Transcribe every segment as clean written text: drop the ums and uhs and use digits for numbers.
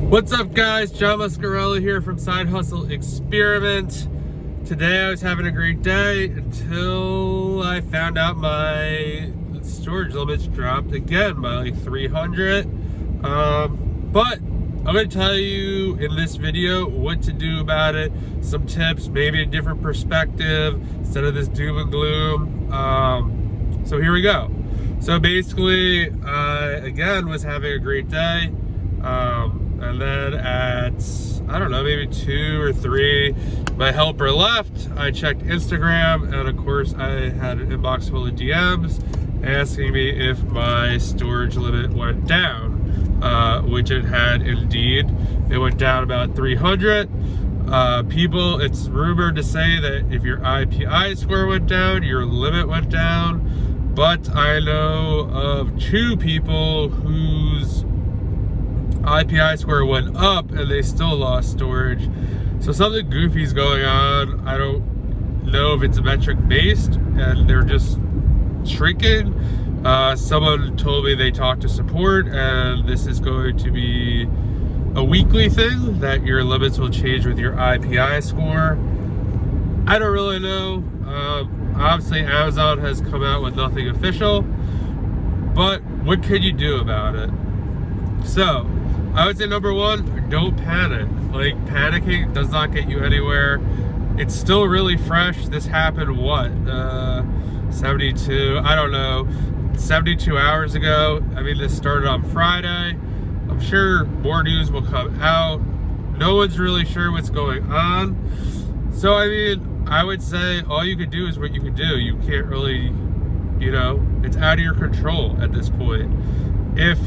What's up, guys? John Muscarelli here from Side Hustle Experiment. Today I was having a great day until I found out my storage limits dropped again by like 300. But I'm going to tell you in this video what to do about it, some tips, maybe a different perspective instead of this doom and gloom. So here we go. So basically, I again was having a great day. And then at, I don't know, maybe 2 or 3, my helper left. I checked Instagram, and of course I had an inbox full of DMs asking me if my storage limit went down, which it had indeed. It went down about 300. People, it's rumored to say that if your IPI score went down, your limit went down. But I know of 2 people whose IPI score went up and they still lost storage. So something goofy's going on. I don't know if it's metric based and they're just shrinking. Someone told me they talked to support and this is going to be a weekly thing, that your limits will change with your IPI score. I don't really know. Obviously Amazon has come out with nothing official, but what can you do about it? So I would say number 1, don't panic. Like, panicking does not get you anywhere. It's still really fresh. This happened, what, 72, I don't know, 72 hours ago. I mean, this started on Friday. I'm sure more news will come out. No one's really sure what's going on. So, I mean, I would say all you could do is what you can do. You can't really, it's out of your control at this point. If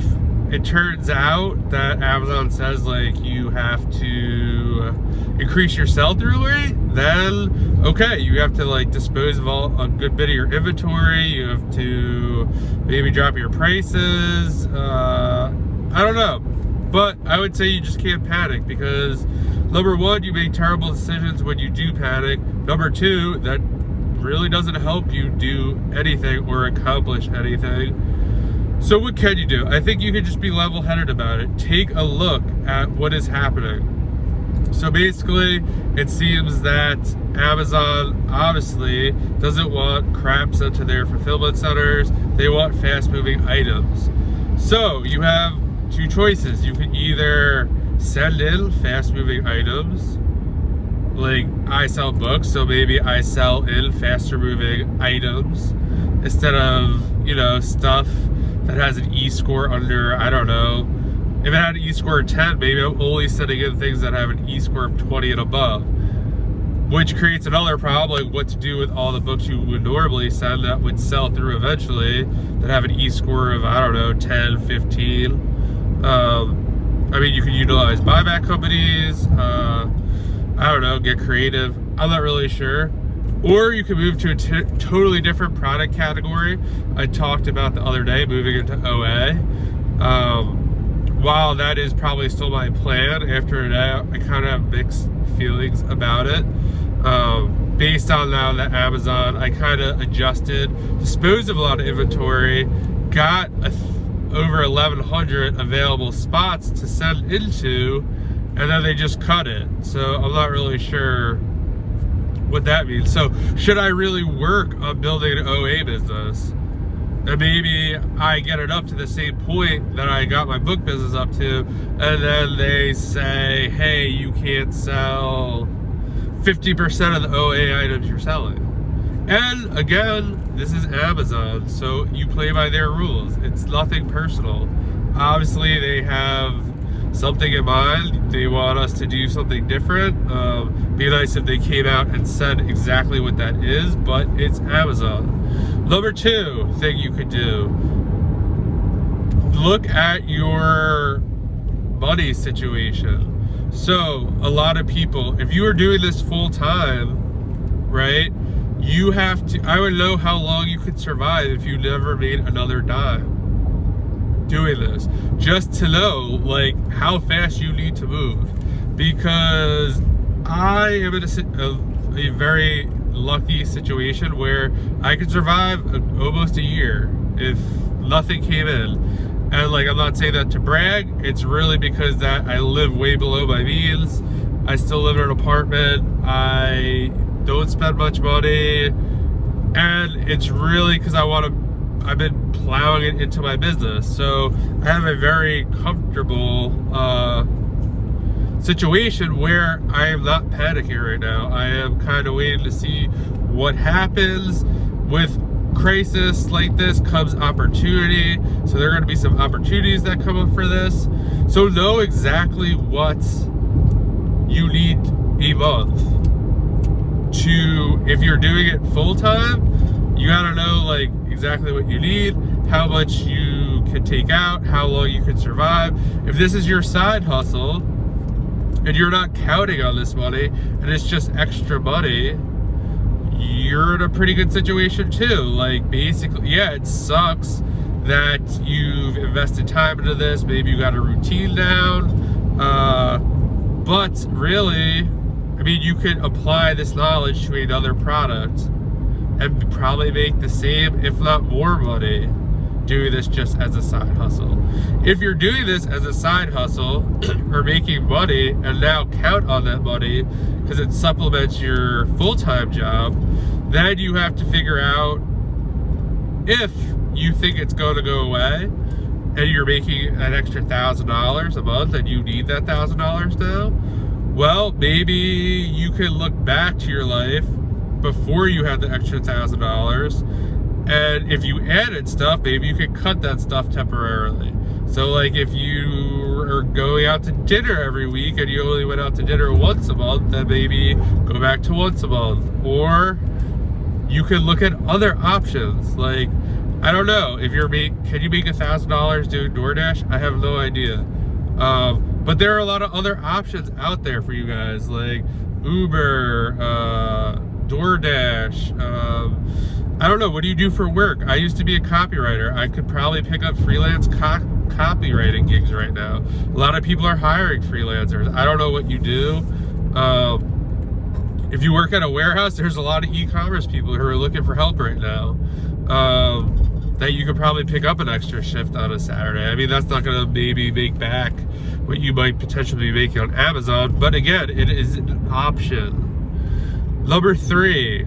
it turns out that Amazon says like you have to increase your sell-through rate, then okay, you have to like dispose of a good bit of your inventory. You have to maybe drop your prices. I don't know, but I would say you just can't panic, because number 1, you make terrible decisions when you do panic. Number 2, that really doesn't help you do anything or accomplish anything. So what can you do? I think you can just be level-headed about it. Take a look at what is happening. So basically, it seems that Amazon obviously doesn't want crap sent to their fulfillment centers. They want fast-moving items. So you have 2 choices. You can either send in fast-moving items, like I sell books, so maybe I sell in faster-moving items instead of, stuff that has an E-score under, I don't know. If it had an E-score of 10, maybe I'm only sending in things that have an E-score of 20 and above, which creates another problem, like what to do with all the books you would normally send that would sell through eventually that have an E-score of, I don't know, 10, 15. I mean, you can utilize buyback companies, I don't know, get creative. I'm not really sure. Or you can move to a totally different product category. I talked about the other day moving into OA. While that is probably still my plan, after today, I kind of have mixed feelings about it. Based on now that Amazon, I kind of adjusted, disposed of a lot of inventory, got over 1,100 available spots to send into, and then they just cut it. So I'm not really sure what that means. So should I really work on building an OA business? And maybe I get it up to the same point that I got my book business up to, and then they say, hey, you can't sell 50% of the OA items you're selling. And again, this is Amazon, so you play by their rules. It's nothing personal. Obviously, they have something in mind. They want us to do something different. Be nice if they came out and said exactly what that is, but it's Amazon. Number 2 thing you could do, look at your money situation. So a lot of people, if you are doing this full time, right, you have to, I would know how long you could survive if you never made another dime doing this, just to know like how fast you need to move. Because I am in a very lucky situation where I could survive almost a year if nothing came in. And like, I'm not saying that to brag, it's really because that I live way below my means. I still live in an apartment. I don't spend much money. And it's really because I've been plowing it into my business. So I have a very comfortable situation where I am not panicking right now. I am kind of waiting to see what happens. With crisis like this comes opportunity. So there are going to be some opportunities that come up for this. So know exactly what you need a month to, if you're doing it full time, you got to know like exactly what you need, how much you can take out, how long you can survive. If this is your side hustle and you're not counting on this money and it's just extra money, you're in a pretty good situation too. Like, basically, yeah, it sucks that you've invested time into this. Maybe you got a routine down, but really, I mean, you could apply this knowledge to another product and probably make the same, if not more money, doing this just as a side hustle. If you're doing this as a side hustle or making money and now count on that money because it supplements your full-time job, then you have to figure out if you think it's going to go away and you're making an extra $1,000 a month and you need that $1,000 now. Well, maybe you can look back to your life before you had the extra $1,000, and if you added stuff, maybe you could cut that stuff temporarily. So like, if you are going out to dinner every week and you only went out to dinner once a month, then maybe go back to once a month. Or you could look at other options. Like, I don't know, if you're can you make $1,000 doing DoorDash? I have no idea. But there are a lot of other options out there for you guys, like Uber, DoorDash. I don't know, what do you do for work? I used to be a copywriter. I could probably pick up freelance copywriting gigs right now. A lot of people are hiring freelancers. I don't know what you do. If you work at a warehouse, there's a lot of e-commerce people who are looking for help right now. That you could probably pick up an extra shift on a Saturday. I mean, that's not gonna maybe make back what you might potentially be making on Amazon, but again, it is an option. Number 3,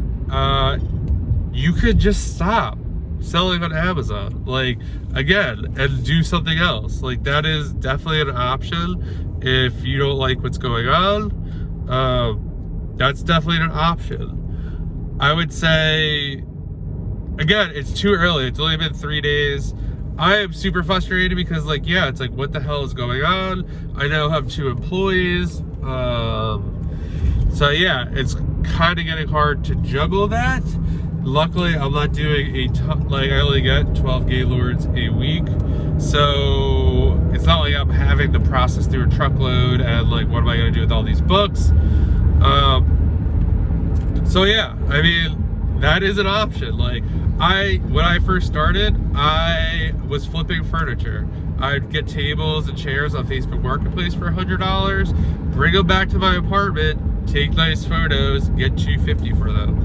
you could just stop selling on Amazon, like, again, and do something else. Like, that is definitely an option. If you don't like what's going on, that's definitely an option. I would say, again, it's too early. It's only been 3 days. I am super frustrated because, like, yeah, it's like, what the hell is going on? I now have 2 employees. So yeah, it's kind of getting hard to juggle that. Luckily, I'm not doing a ton, like, I only get 12 Gaylords a week. So it's not like I'm having to process through a truckload and like, what am I gonna do with all these books? So yeah, I mean, that is an option. Like, when I first started, I was flipping furniture. I'd get tables and chairs on Facebook Marketplace for $100, bring them back to my apartment, take nice photos, get $250 for them.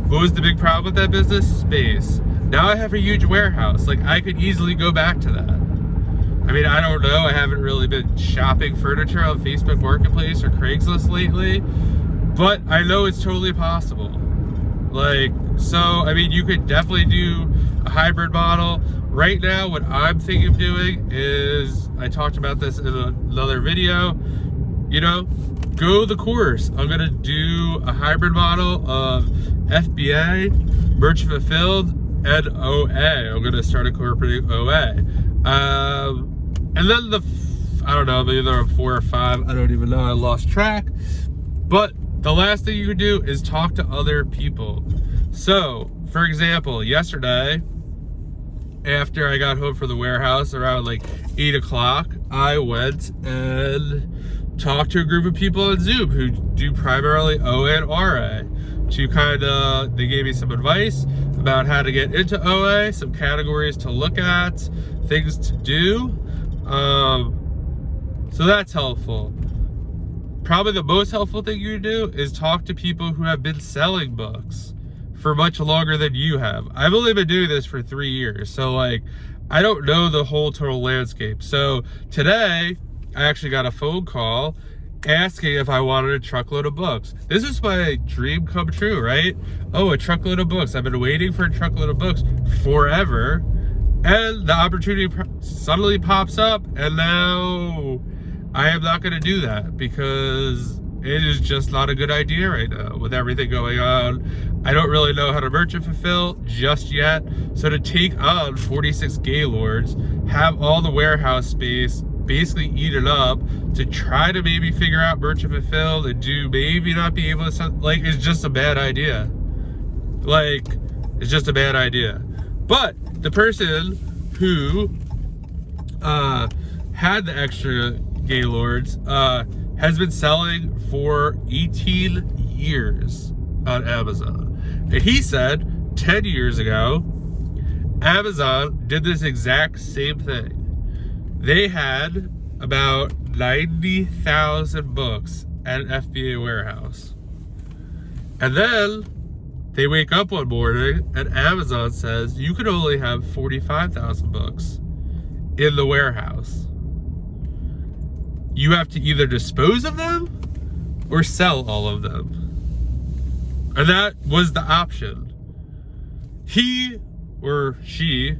What was the big problem with that business? Space. Now I have a huge warehouse. Like, I could easily go back to that. I mean, I don't know. I haven't really been shopping furniture on Facebook Marketplace or Craigslist lately, but I know it's totally possible. Like, so, I mean, you could definitely do a hybrid model. Right now, what I'm thinking of doing is, I talked about this in another video, you know, go the course. I'm gonna do a hybrid model of FBA, Merchant Fulfilled, and OA. I'm gonna start incorporating OA. And then I don't know, maybe there are 4 or 5, I don't even know, I lost track. But the last thing you can do is talk to other people. So, for example, yesterday, after I got home from the warehouse around like 8 o'clock, I went and talked to a group of people on Zoom who do primarily OA and RA to kind of, they gave me some advice about how to get into OA, some categories to look at, things to do. So that's helpful. Probably the most helpful thing you do is talk to people who have been selling books for much longer than you have. I've only been doing this for 3 years. So like, I don't know the whole total landscape. So today, I actually got a phone call asking if I wanted a truckload of books. This is my dream come true, right? Oh, a truckload of books. I've been waiting for a truckload of books forever. And the opportunity suddenly pops up, and now I am not going to do that because it is just not a good idea right now with everything going on. I don't really know how to merchant fulfill just yet. So to take on 46 Gaylords, have all the warehouse space basically eaten up, to try to maybe figure out merchant fulfill and do maybe not be able to, like, it's just a bad idea. Like, it's just a bad idea. But the person who had the extra Gaylords has been selling for 18 years on Amazon. And he said 10 years ago, Amazon did this exact same thing. They had about 90,000 books at an FBA warehouse. And then they wake up one morning and Amazon says you could only have 45,000 books in the warehouse. You have to either dispose of them or sell all of them. And that was the option. He or she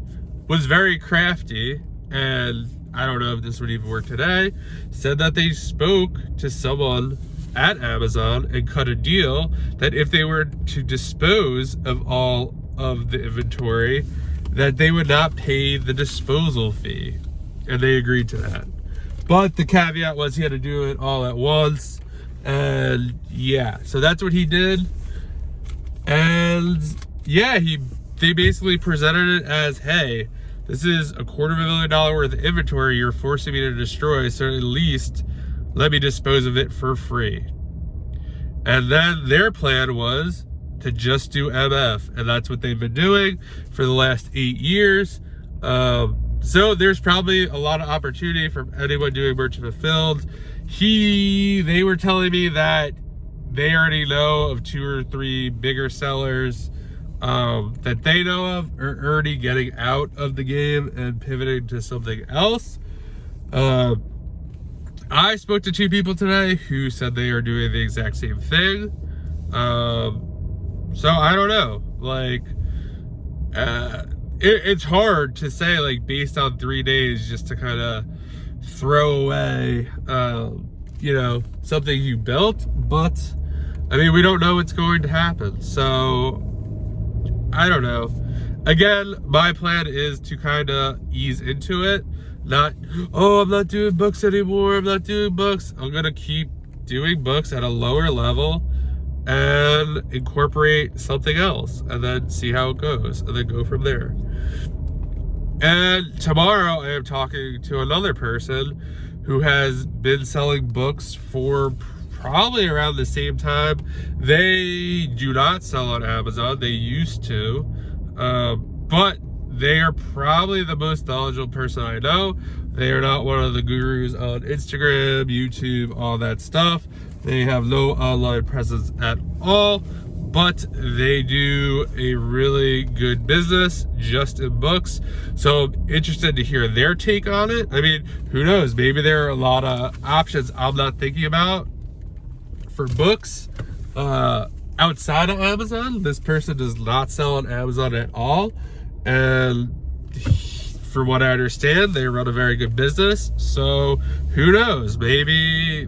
was very crafty, and I don't know if this would even work today, said that they spoke to someone at Amazon and cut a deal that if they were to dispose of all of the inventory, that they would not pay the disposal fee. And they agreed to that. But the caveat was he had to do it all at once. And yeah, so that's what he did. And yeah, they basically presented it as, hey, this is $250,000 worth of inventory you're forcing me to destroy, so at least let me dispose of it for free. And then their plan was to just do MF, and that's what they've been doing for the last 8 years. So there's probably a lot of opportunity for anyone doing merchant fulfilled. They were telling me that they already know of 2 or 3 bigger sellers that they know of are already getting out of the game and pivoting to something else. I spoke to 2 people today who said they are doing the exact same thing. So I don't know, like, it's hard to say, like, based on 3 days, just to kind of throw away, something you built. But I mean, we don't know what's going to happen, so I don't know. Again, my plan is to kind of ease into it. Not, oh, I'm not doing books anymore. I'm not doing books. I'm going to keep doing books at a lower level and incorporate something else and then see how it goes and then go from there. And tomorrow I am talking to another person who has been selling books for probably around the same time. They do not sell on Amazon. They used to, but they are probably the most knowledgeable person I know. They are not one of the gurus on Instagram, YouTube, all that stuff. They have no online presence at all, but they do a really good business just in books. So I'm interested to hear their take on it. I mean, who knows? Maybe there are a lot of options I'm not thinking about for books outside of Amazon. This person does not sell on Amazon at all, and from what I understand, they run a very good business. So who knows, maybe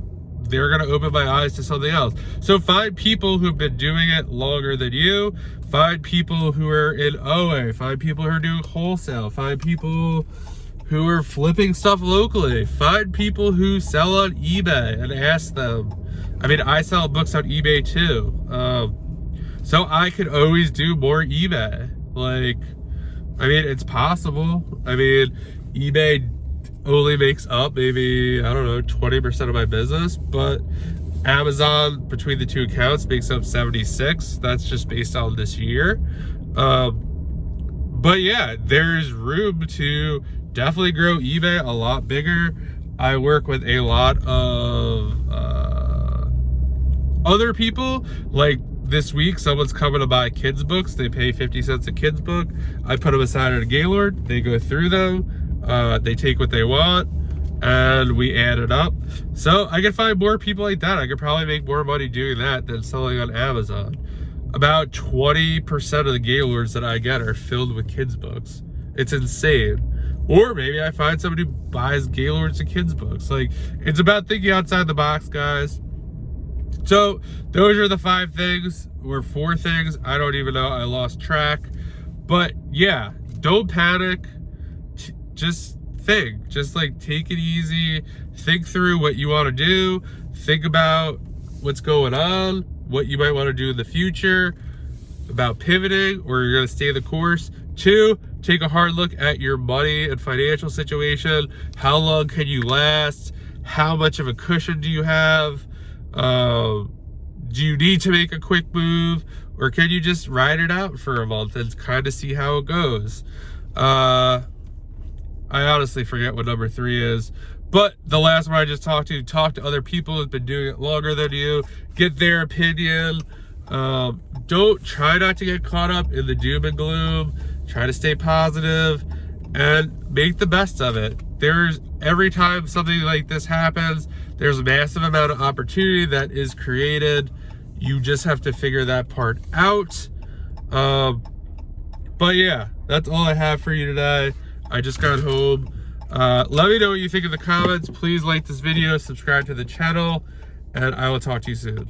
they're going to open my eyes to something else. So find people who've been doing it longer than you. Find people who are in OA. Find people who are doing wholesale. Find people who are flipping stuff locally. Find people who sell on eBay and ask them. I mean, I sell books on eBay too. So I could always do more eBay. Like, I mean, it's possible. I mean, eBay only makes up maybe, I don't know, 20% of my business, but Amazon, between the 2 accounts, makes up 76. That's just based on this year. But yeah, there's room to definitely grow eBay a lot bigger. I work with a lot of other people, like this week someone's coming to buy kids books. They pay 50 cents a kids book. I put them aside at a Gaylord. They go through them. They take what they want and we add it up. So I can find more people like that. I could probably make more money doing that than selling on Amazon. About 20% of the Gaylords that I get are filled with kids books. It's insane. Or maybe I find somebody who buys Gaylords and kids books. Like, it's about thinking outside the box, guys. So those are the 5 things or 4 things. I don't even know. I lost track. But yeah, don't panic. Just think. Just like take it easy. Think through what you want to do. Think about what's going on, what you might want to do in the future, about pivoting, or you're going to stay the course. 2, take a hard look at your money and financial situation. How long can you last? How much of a cushion do you have? Do you need to make a quick move, or can you just ride it out for a month and kind of see how it goes? I honestly forget what number 3 is, but the last one I just talk to other people who've been doing it longer than you, get their opinion. Don't try not to get caught up in the doom and gloom. Try to stay positive and make the best of it. Every time something like this happens, there's a massive amount of opportunity that is created. You just have to figure that part out. But yeah, that's all I have for you today. I just got home. Let me know what you think in the comments. Please like this video, subscribe to the channel, and I will talk to you soon.